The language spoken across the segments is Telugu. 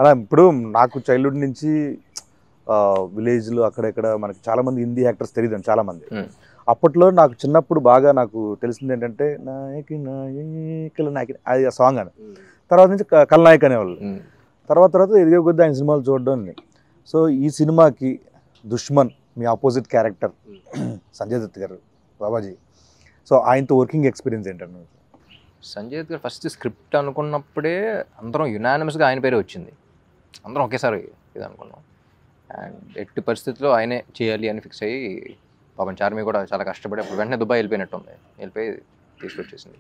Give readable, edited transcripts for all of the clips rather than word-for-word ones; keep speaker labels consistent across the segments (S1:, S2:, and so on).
S1: అలా ఇప్పుడు నాకు చైల్డ్‌హుడ్ నుంచి విలేజ్‌లో అక్కడెక్కడ మనకి చాలామంది హిందీ యాక్టర్స్ తెలీదండి చాలామంది. అప్పట్లో నాకు చిన్నప్పుడు బాగా నాకు తెలిసిందేంటంటే, నాయకి నాయకుల నాయకి అది ఆ సాంగ్ అని. తర్వాత నుంచి ఖలనాయక్ అనేవాళ్ళు. తర్వాత ఎదిగే కొద్దీ ఆయన సినిమాలు చూడడం. సో ఈ సినిమాకి 'దుష్మన్' మీ అపోజిట్ క్యారెక్టర్ సంజయ్ దత్ గారు, బాబాజీ. సో ఆయనతో వర్కింగ్ ఎక్స్‌పీరియన్స్ ఏంటండి?
S2: సంజయ్ దత్ గారు ఫస్ట్ స్క్రిప్ట్ అనుకున్నప్పుడే అందరం యునానిమస్‌గా ఆయన పేరే వచ్చింది. అందరం ఒకేసారి ఇది అనుకున్నాం. అండ్ ఎట్టి పరిస్థితుల్లో ఆయనే చేయాలి అని ఫిక్స్ అయ్యి పాపం చార్మి కూడా చాలా కష్టపడి అప్పుడు వెంటనే దుబాయ్ వెళ్ళిపోయినట్టుంది. వెళ్ళిపోయి తీసుకొచ్చేసింది.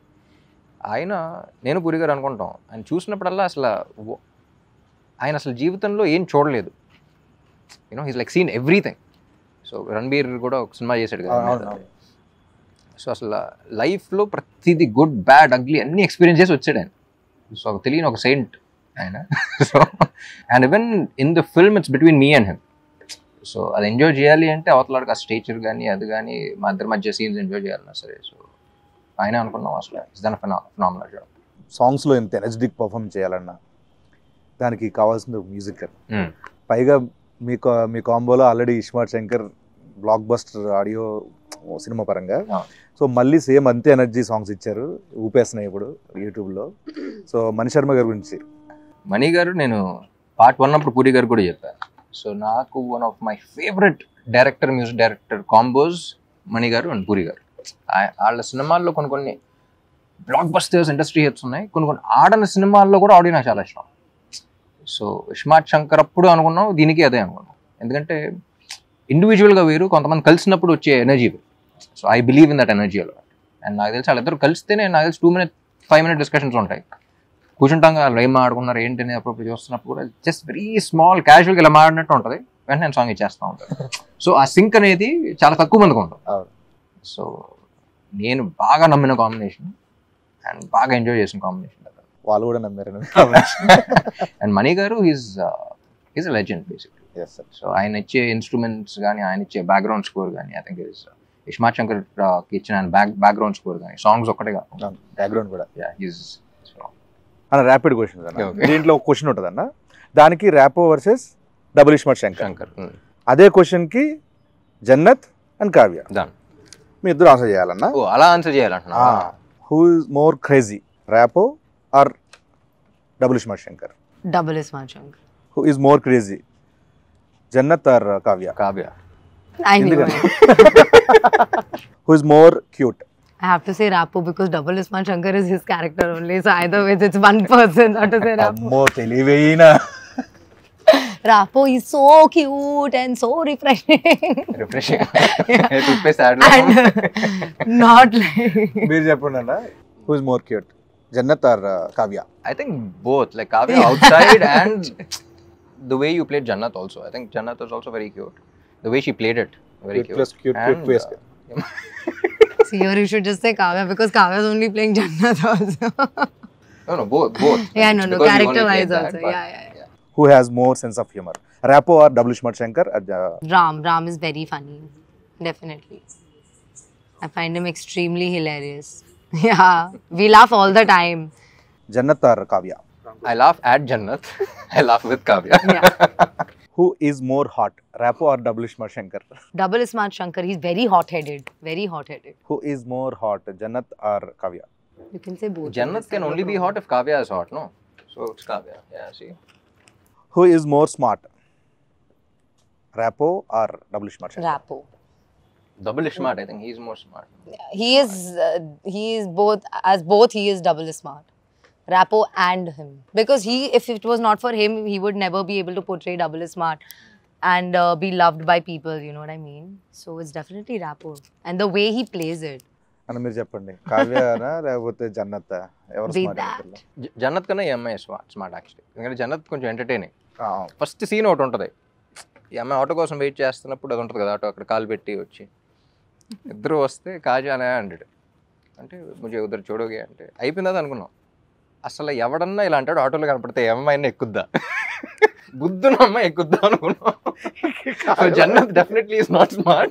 S2: నేను పూరి గారు అనుకుంటాం. ఆయన చూసినప్పుడల్లా ఆయన అసలు జీవితంలో ఏం చూడలేదు. He's like seen everything. So Ranbir కూడా ఒక సినిమా చేశాడు కదా. సో అసలు లైఫ్లో ప్రతిదీ గుడ్ బ్యాడ్ అగ్లీ అన్ని ఎక్స్పీరియన్స్ చేసి వచ్చాడు ఆయన. సో తెలియని ఒక సెయింట్ ఆయన. So and even in the film it's between me and him. So అది ఎంజాయ్ చేయాలి అంటే అవతలాడికి ఆ స్టేచర్ కానీ అది కానీ మా ఇద్దరి మధ్య సీన్స్ ఎంజాయ్ చేయాలన్నా సరే. సో ఆయన అనుకున్నాం అసలు ఇట్స్ దన్ ఫెనామినల్ జాబ్.
S1: సాంగ్స్లో ఎంత ఎనర్జెటిక్ పర్ఫామ్ చేయాలన్నా దానికి కావాల్సిన మ్యూజిక్. పైగా మీ కాంబోలో already Ismart Shankar blockbuster audio cinema పరంగా. సో మళ్ళీ సేమ్ అంతే ఎనర్జీ సాంగ్స్ ఇచ్చారు, ఊపేస్తున్నాయి ఇప్పుడు యూట్యూబ్లో. సో మణి శర్మ గారి గురించి.
S2: మణి గారు నేను పార్ట్ 1 అప్పుడు పూరి గారు కూడా చెప్పాను. సో నాకు one of my favourite music director combos Mani garu and puri గారు. వాళ్ళ సినిమాల్లో కొన్ని బ్లాక్ బస్టర్స్ ఇండస్ట్రీ హిట్స్ ఉన్నాయి. కొన్ని ఆడని సినిమాల్లో కూడా ఆడియో నాకు చాలా ఇష్టం. సో ఇస్మార్ట్ శంకర్ అప్పుడు అనుకున్నాం, దీనికి అదే అనుకున్నాం. ఎందుకంటే ఇండివిజువల్గా వేరు, కొంతమంది కలిసినప్పుడు వచ్చే ఎనర్జీ వేరు. So I believe in that energy అలా. అండ్ నాకు తెలిసి వాళ్ళిద్దరు కలిస్తేనే నాకు తెలిసి 2-5 minute డిస్కషన్స్ ఉంటాయి. కూర్చుంటాం వాళ్ళు ఏం మాట్లాడుకున్నారు ఏంటి అని అప్పుడు చూస్తున్నప్పుడు కూడా జస్ట్ వెరీ స్మాల్ క్యాజువల్గా ఇలా మాడినట్టు ఉంటుంది. వెంటనే నేను సాంగ్ ఇచ్చేస్తూ ఉంటాను. సో ఆ సింక్ అనేది చాలా తక్కువ మందికి ఉంటుంది. సో నేను బాగా నమ్మిన కాంబినేషన్ అండ్ బాగా ఎంజాయ్ చేసిన కాంబినేషన్.
S1: వాళ్ళు కూడా నమ్మారు.
S2: అండ్ మణి గారు is a legend basically. So ఆయన ఇచ్చే ఇన్స్ట్రుమెంట్స్ కానీ ఆయన ఇచ్చే బ్యాక్గ్రౌండ్ స్కోర్ కానీ ఐ థింక్ ఇస్మార్ట్ శంకర్ ఇచ్చిన బ్యాక్గ్రౌండ్ స్కోర్ కానీ సాంగ్స్ ఒక్కటే కాదు,
S1: బ్యాక్గ్రౌండ్ కూడా. ర్యాపిడ్ క్వశ్చన్ దీంట్లో ఒక క్వశ్చన్ ఉంటుంది అన్న, దానికి ర్యాపో వర్సెస్ డబుల్ ఇస్మార్ట్ శంకర్. అదే క్వశ్చన్కి జన్నత్ అండ్ కావ్య మీ ఇద్దరు ఆన్సర్ చేయాలన్నా.
S2: అలా ఆన్సర్ చేయాలంటున్నా.
S1: Who is more crazy, Rapo or double iSmart Shankar?
S3: Double iSmart Shankar.
S1: Who is more crazy, Jannat or Kavya?
S2: Kavya.
S3: I knew it.
S1: Who is more cute?
S3: I have to say Rapo because double Ismail Shankar is his character only. So either way, it's one person. Not to say Rapo.
S1: Ammo teliveina.
S3: Rapo is so cute and so refreshing.
S2: Refreshing.
S3: And not like.
S1: Meer cheppundana. Who is more cute, Jannat or Kavya?
S2: I think both. Like Kavya outside and the way you played Jannat also. I think Jannat was also very cute. The way she played it, very cute.
S1: Cute twist.
S3: So here you should just say Kavya because Kavya is only playing Jannat also.
S2: No, both.
S3: Yeah, no, character-wise also. Yeah.
S1: Who has more sense of humor, Rapo or double Ismaart Shankar?
S3: Ram is very funny, definitely. I find him extremely hilarious. Yeah, we laugh all the time.
S1: Jannat or Kavya?
S2: I laugh at Jannat. I laugh with Kavya.
S3: Yeah.
S1: Who is more hot, Rapo or double Ismaart Shankar?
S3: Double Ismaart Shankar. He's very hot-headed. Very hot-headed.
S1: Who is more hot, Jannat or Kavya?
S3: You can say both.
S2: Jannat can only be hot if Kavya is hot, no? So it's Kavya. Yeah, see.
S1: Who is more smart, Rapo or double Ismaart Shankar?
S3: Rapo.
S2: Double Ismaart, I think he's more smart.
S3: Yeah, he is both. As both, he is double Ismaart. Rapo and him, because if it was not for him, he would never be able to portray double Ismaart and be loved by people. You know what I mean? So it's definitely Rapo and the way he plays it.
S1: And మీరు చెప్పండి, కావ్యనా లేకపోతే జన్నత్ ఎవరు స్మార్ట్?
S2: జన్నత్ కన్నా ఈ అమ్మాయి స్మార్ట్ యాక్చువల్లీ. ఎందుకంటే జన్నత్ కొంచెం ఎంటర్టైనింగ్. ఫస్ట్ సీన్ ఒకటి ఉంటుంది, ఈ అమ్మాయి ఆటో కోసం వెయిట్ చేస్తున్నప్పుడు అది ఉంటుంది కదా, ఆటో అక్కడ కాలు పెట్టి వచ్చి ఇద్దరు వస్తే కాజానే అంటాడు. అంటే ముజే ఉద్దరు చూడోగే అంటే అయిపోయింది అనుకున్నాం. అసలు ఎవడన్నా ఇలా అంటాడు ఆటోలో కనపడితే అమ్మాయిని ఎక్కుద్దా, బుద్ధున్న అమ్మాయి ఎక్కుద్దా అనుకున్నాం. Jannat definitely is not smart.